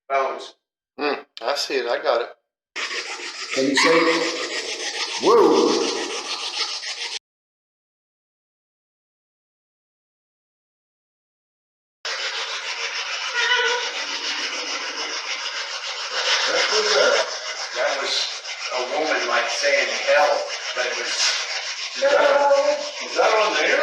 Bones. I see it. I got it. Can you say it? Whoa! That was a woman like saying hell, but it was. Is that on there?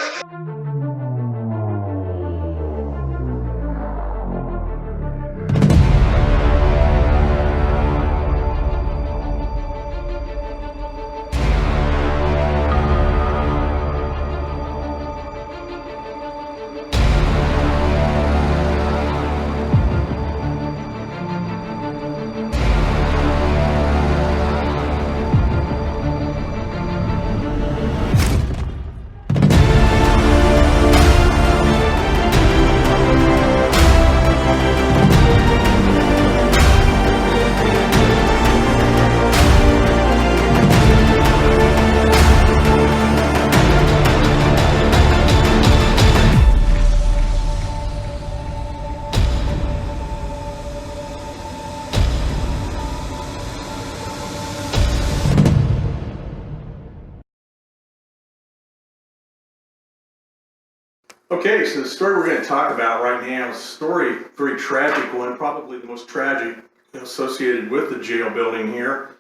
Okay, so the story we're going to talk about right now is a story, very tragic one, probably the most tragic associated with the jail building here.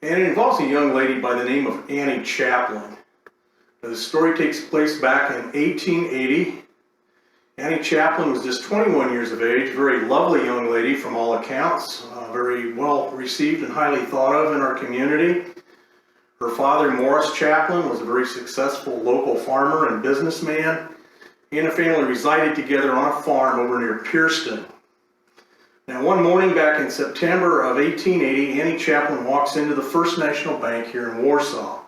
And it involves a young lady by the name of Annie Chaplin. Now, the story takes place back in 1880. Annie Chaplin was just 21 years of age, very lovely young lady from all accounts, very well received and highly thought of in our community. Her father, Morris Chaplin, was a very successful local farmer and businessman. He and the family resided together on a farm over near Pierceton. Now, one morning back in September of 1880, Annie Chaplin walks into the First National Bank here in Warsaw.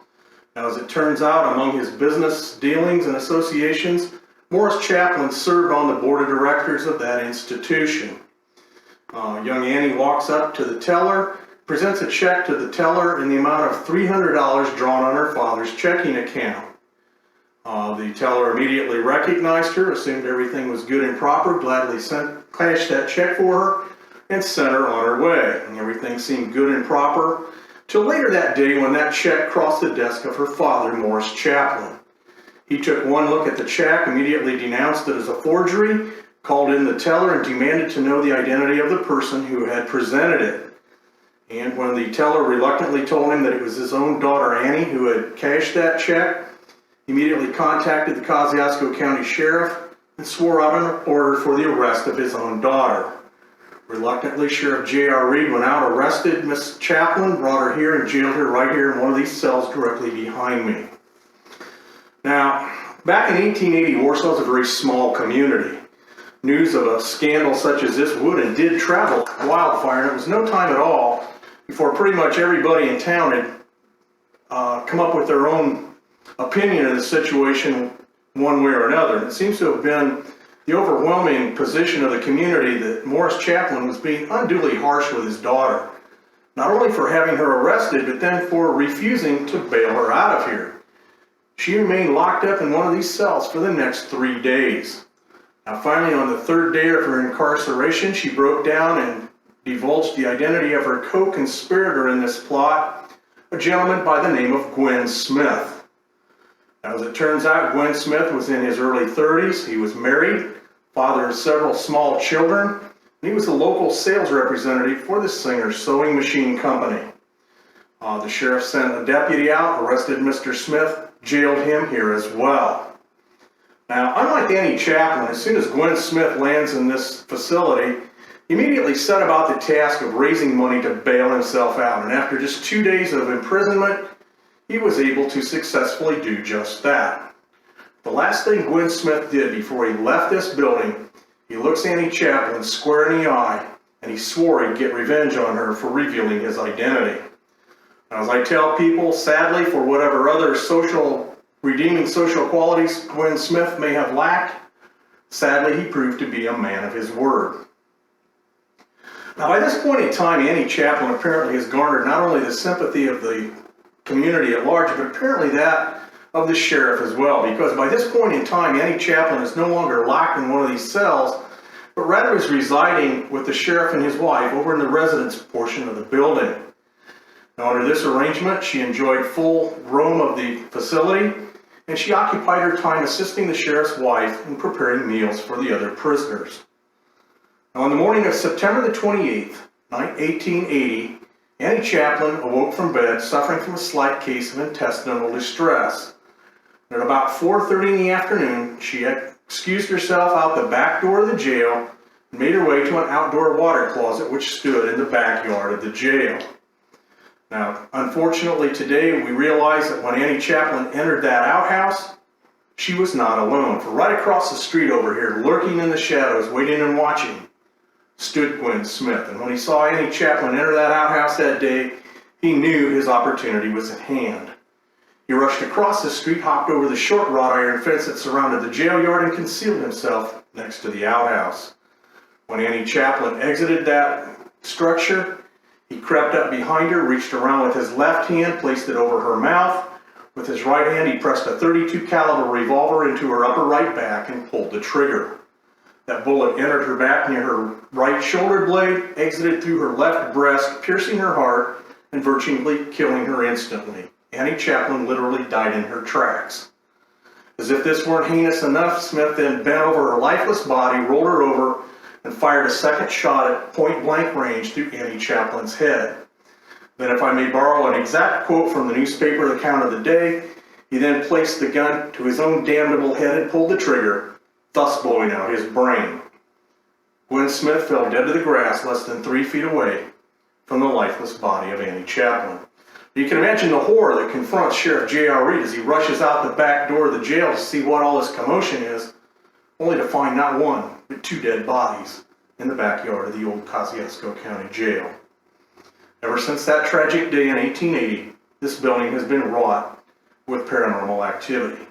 Now, as it turns out, among his business dealings and associations, Morris Chaplin served on the board of directors of that institution. Young Annie walks up to the teller, presents a check to the teller in the amount of $300 drawn on her father's checking account. The teller immediately recognized her, assumed everything was good and proper, gladly cashed that check for her, and sent her on her way. And everything seemed good and proper till later that day when that check crossed the desk of her father, Morris Chaplin. He took one look at the check, immediately denounced it as a forgery, called in the teller, and demanded to know the identity of the person who had presented it. And when the teller reluctantly told him that it was his own daughter, Annie, who had cashed that check, he immediately contacted the Kosciusko County Sheriff and swore out an order for the arrest of his own daughter. Reluctantly, Sheriff J.R. Reed went out, arrested Miss Chaplin, brought her here, and jailed her right here in one of these cells directly behind me. Now, back in 1880, Warsaw was a very small community. News of a scandal such as this would and did travel like wildfire, and it was no time at all before pretty much everybody in town had come up with their own opinion of the situation one way or another. And it seems to have been the overwhelming position of the community that Morris Chaplin was being unduly harsh with his daughter, not only for having her arrested, but then for refusing to bail her out of here. She remained locked up in one of these cells for the next 3 days. Now, finally, on the third day of her incarceration, she broke down and divulged the identity of her co-conspirator in this plot, a gentleman by the name of Gwen Smith. Now, as it turns out, Gwen Smith was in his early 30s. He was married, father of several small children, and he was a local sales representative for the Singer's sewing machine company. The sheriff sent a deputy out, arrested Mr. Smith, jailed him here as well. Now, unlike Annie Chaplin, as soon as Gwen Smith lands in this facility, he immediately set about the task of raising money to bail himself out. And after just 2 days of imprisonment, he was able to successfully do just that. The last thing Gwen Smith did before he left this building, he looks Annie Chaplin square in the eye, and he swore he'd get revenge on her for revealing his identity. Now, as I tell people, sadly, for whatever other redeeming social qualities Gwen Smith may have lacked, sadly, he proved to be a man of his word. Now, by this point in time, Annie Chaplin apparently has garnered not only the sympathy of the community at large, but apparently that of the sheriff as well, because by this point in time, Annie Chaplin is no longer locked in one of these cells, but but rather is residing with the sheriff and his wife over in the residence portion of the building. Now, under this arrangement, she enjoyed full roam of the facility, and she occupied her time assisting the sheriff's wife in preparing meals for the other prisoners. Now, on the morning of September the 28th, 1880, Annie Chaplin awoke from bed suffering from a slight case of intestinal distress. At about 4:30 in the afternoon, she had excused herself out the back door of the jail and made her way to an outdoor water closet which stood in the backyard of the jail. Now, unfortunately today, we realize that when Annie Chaplin entered that outhouse, she was not alone. For right across the street over here, lurking in the shadows, waiting and watching, stood Gwen Smith. And when he saw Annie Chaplin enter that outhouse that day, he knew his opportunity was at hand. He rushed across the street, hopped over the short wrought iron fence that surrounded the jail yard, and concealed himself next to the outhouse. When Annie Chaplin exited that structure, he crept up behind her, reached around with his left hand, placed it over her mouth. With his right hand, he pressed a .32 caliber revolver into her upper right back and pulled the trigger. That bullet entered her back near her right shoulder blade, exited through her left breast, piercing her heart, and virtually killing her instantly. Annie Chaplin literally died in her tracks. As if this weren't heinous enough, Smith then bent over her lifeless body, rolled her over, and fired a second shot at point-blank range through Annie Chaplin's head. Then, if I may borrow an exact quote from the newspaper account of the day, he then placed the gun to his own damnable head and pulled the trigger, thus blowing out his brain. Gwen Smith fell dead to the grass less than 3 feet away from the lifeless body of Annie Chaplin. You can imagine the horror that confronts Sheriff J.R. Reed as he rushes out the back door of the jail to see what all this commotion is, only to find not one, but 2 dead bodies in the backyard of the Old Kosciusko County Jail. Ever since that tragic day in 1880, this building has been wrought with paranormal activity.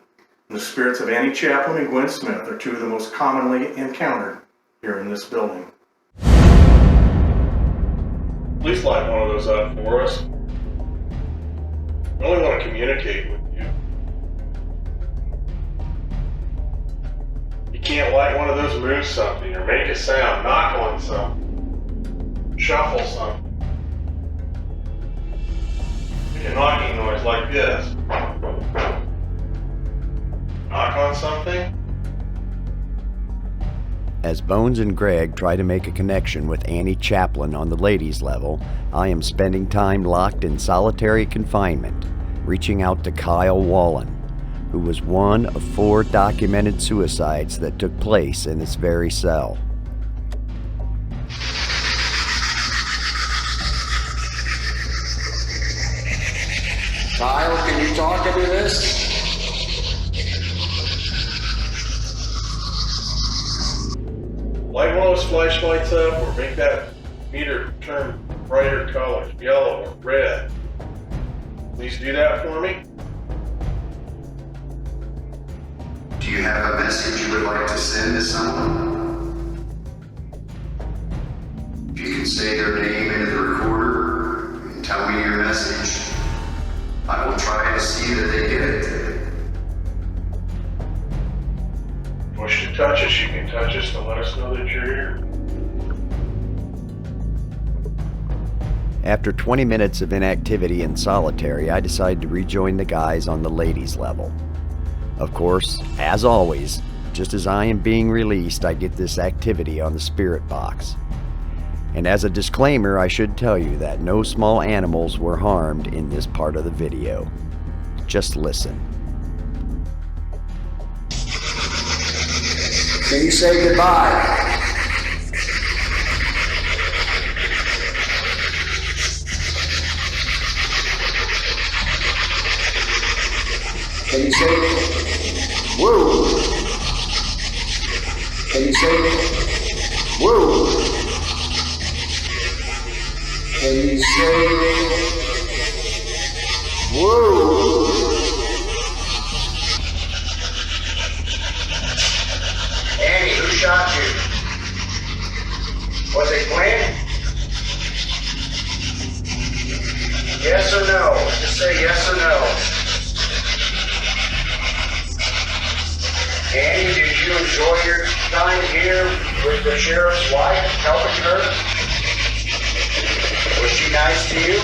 And the spirits of Annie Chaplin and Gwen Smith are 2 of the most commonly encountered here in this building. Please light one of those up for us. I only want to communicate with you. You can't light one of those, move something, or make a sound, knock on something, shuffle something. Make a knocking noise like this. Knock on something. As Bones and Greg try to make a connection with Annie Chaplin on the ladies' level, I am spending time locked in solitary confinement, reaching out to Kyle Wallen, who was one of 4 documented suicides that took place in this very cell. Kyle, can you talk into this? Light one of those flashlights up, or make that meter turn brighter colors, yellow or red. Please do that for me. Do you have a message you would like to send to someone? If you can say their name into the recorder and tell me your message, I will try to see that they get it. Wish to touch us, you can touch us to let us know that you're here. After 20 minutes of inactivity in solitary, I decided to rejoin the guys on the ladies' level. Of course, as always, just as I am being released, I get this activity on the spirit box. And as a disclaimer, I should tell you that no small animals were harmed in this part of the video. Just listen. Can you say goodbye? Can you say woo? Can you say woo? Can you say woo? Annie, who shot you? Was it Gwen? Yes or no? Just say yes or no. Annie, did you enjoy your time here? Was the sheriff's wife helping her? Was she nice to you?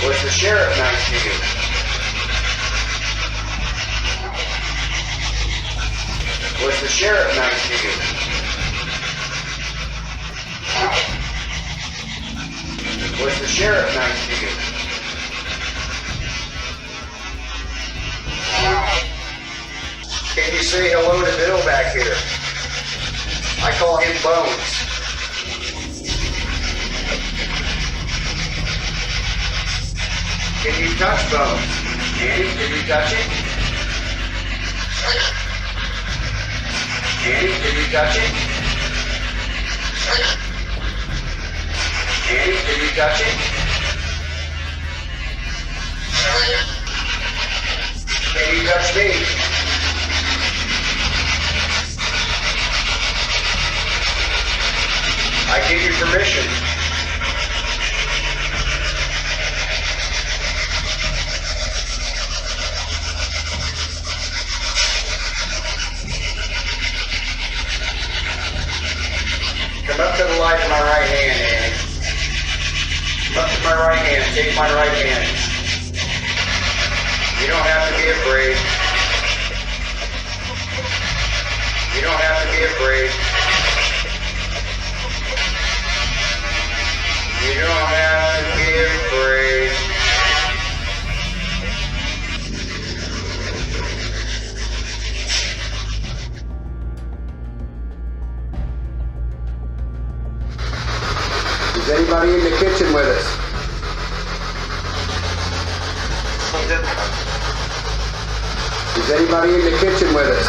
Was the sheriff nice to you? Was the sheriff nice to you? Was the sheriff nice to you? Can you say hello to Bill back here? I call him Bones. Can you touch Bones? Annie, can you touch it? Annie, can you touch it? Annie, can you touch it? Can you touch me? I give you permission. Come up to the light of my right hand, Annie. Come up to my right hand. Take my right hand. You don't have to be afraid. You don't have to be afraid. You don't have to be afraid. Is anybody in the kitchen with us? Is anybody in the kitchen with us?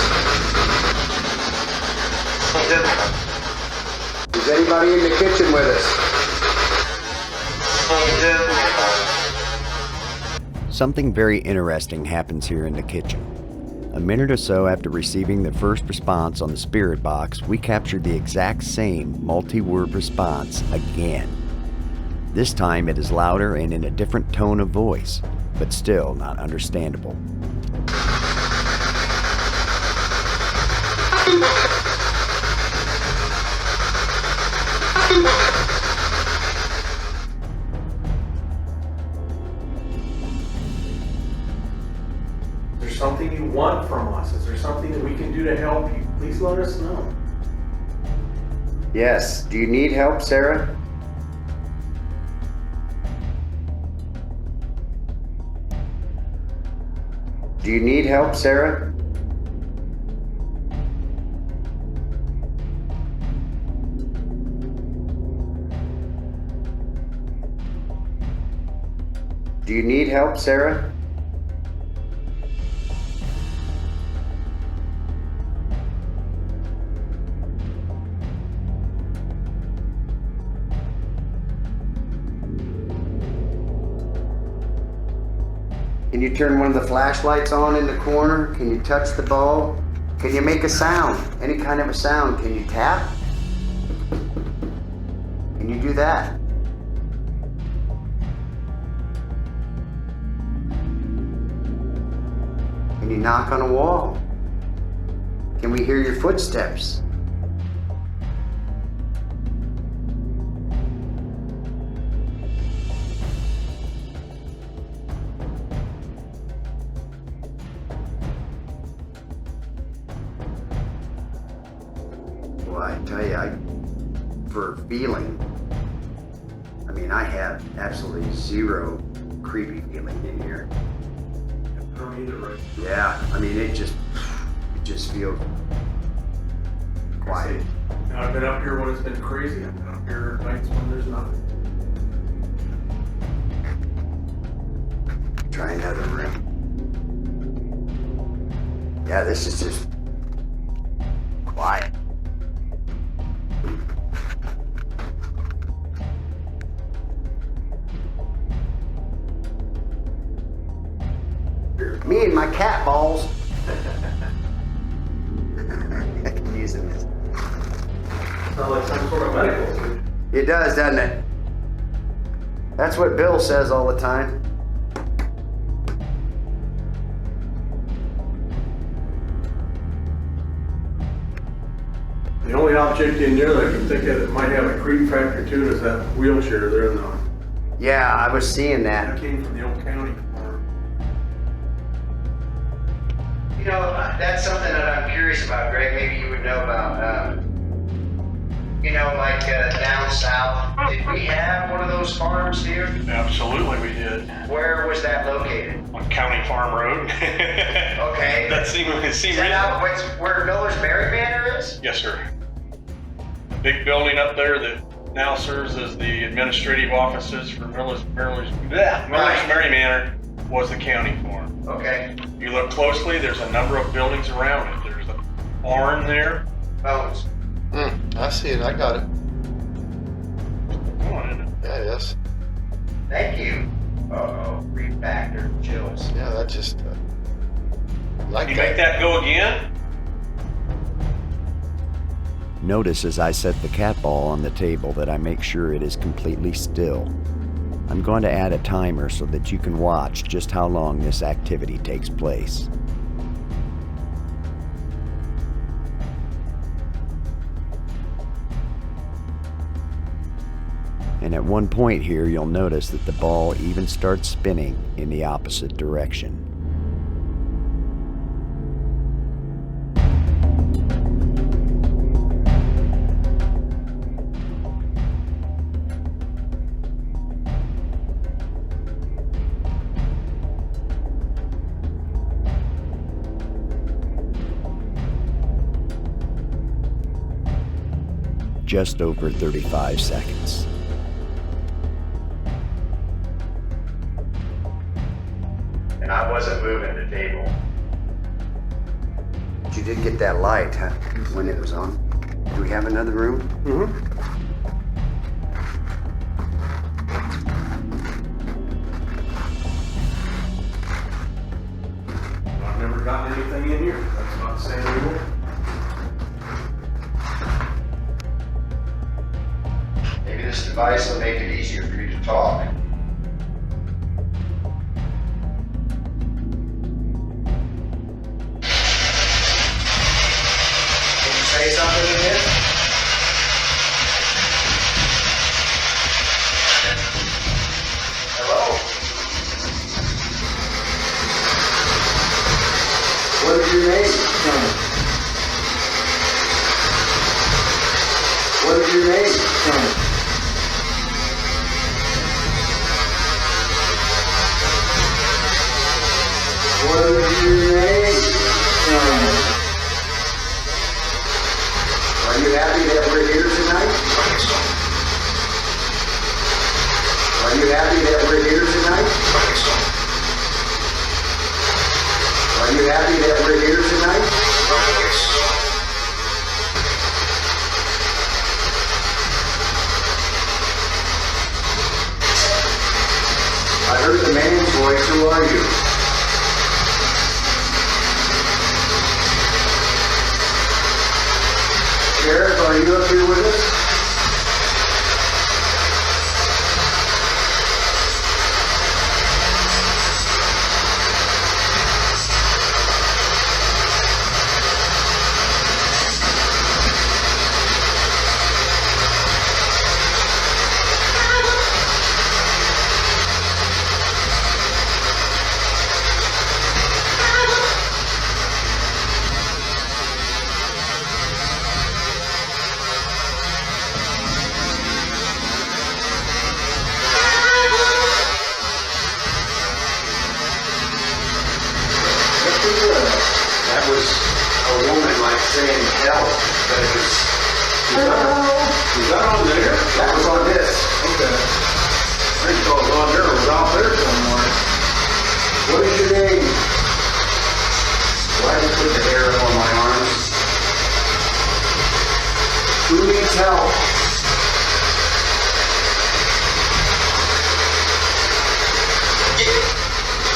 Is anybody in the kitchen with us? Something very interesting happens here in the kitchen. A minute or so after receiving the first response on the spirit box, we captured the exact same multi-word response again. This time it is louder and in a different tone of voice, but still not understandable. Is there something you want from us? Is there something that we can do to help you? Please let us know. Yes. Do you need help, Sarah? Do you need help, Sarah? Do you need help, Sarah? Can you turn one of the flashlights on in the corner? Can you touch the bulb? Can you make a sound? Any kind of a sound? Can you tap? Can you do that? Can you knock on a wall? Can we hear your footsteps? Well, I tell you, for feeling, I mean, I have absolutely zero creepy feeling in here. I don't either, right? Yeah, I mean, it just feels quiet. Now, I've been up here when it's been crazy. I've been up here nights when there's nothing. Try another room. Yeah, this is just quiet. Me and my cat balls. I'm using this. Sounds like some sort of medical suit. It does, doesn't it? That's what Bill says all the time. The only object in there that I can think of that might have a creep factor to it is that wheelchair there in the, Yeah, I was seeing that that. came from the Old County farm. You know, that's something that I'm curious about, Greg. Maybe you would know about. You know, like down south, did we have one of those farms here? Absolutely, we did. Where was that located? On County Farm Road. Okay. That seemed Is that out where Miller's Berry Manor is? Yes, sir. The big building up there that now serves as the administrative offices for Miller's Berry Manor was the county farm. Okay. If you look closely, there's a number of buildings around it. There's a barn there. Bones. I see it. I got it. Come on in. Yeah, yes. Thank you. Uh-oh, refactor chills. Yeah, that just. Like You make that go again? Notice as I set the cat ball on the table that I make sure it is completely still. I'm going to add a timer so that you can watch just how long this activity takes place. And at one point here, you'll notice that the ball even starts spinning in the opposite direction. Just over 35 seconds. And I wasn't moving the table. You did get that light, huh, when it was on. Do we have another room? Mm-hmm. I've never gotten anything in here. That's not saying we will. Maybe this device will make it easier for you to talk. Can you say something to this? Hello? What is your name? What is your name? What is your name? Are you happy that we're here tonight? Are you happy that we're here tonight? Are you happy that we're here tonight? I heard the man's voice. Who are you? Sheriff, are you up here with us? That was a woman like saying help, but it was. Is that on there? That was on this. Okay. I think it was on there. It was out there somewhere. What is your name? Why did you put the hair up on my arms? Who needs help?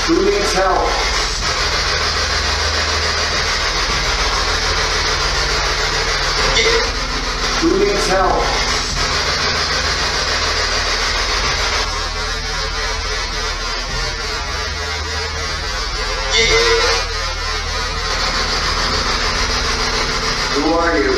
Who needs help? Who needs help? Who are you?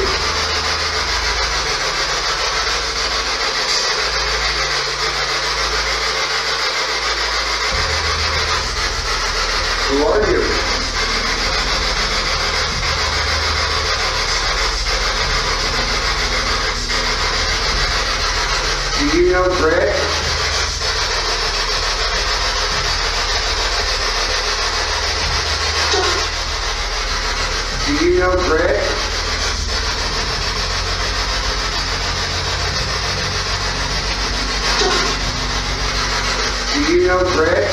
know Greg? Do you know Greg?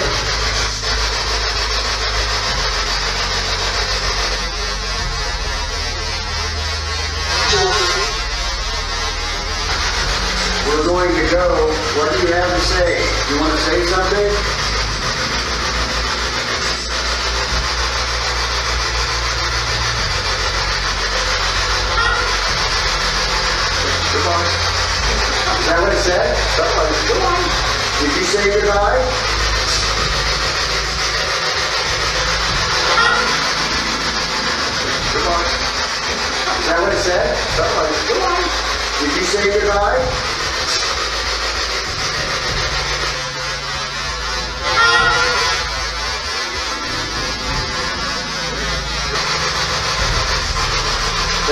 We're going to go. What do you have to say? You want to say something? Goodbye. Is that what it said? Goodbye. Did you say goodbye? Goodbye. Is that what it said? Goodbye. Did you say goodbye?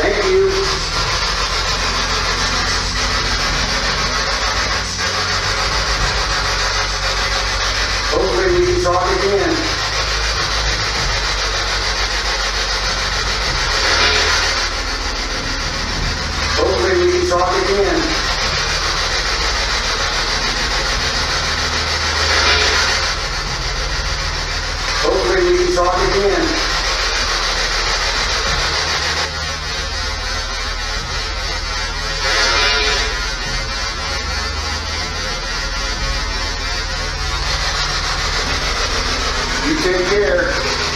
Thank you. Hopefully we can talk again. Hopefully we can talk again. Hopefully we can talk again. You take care.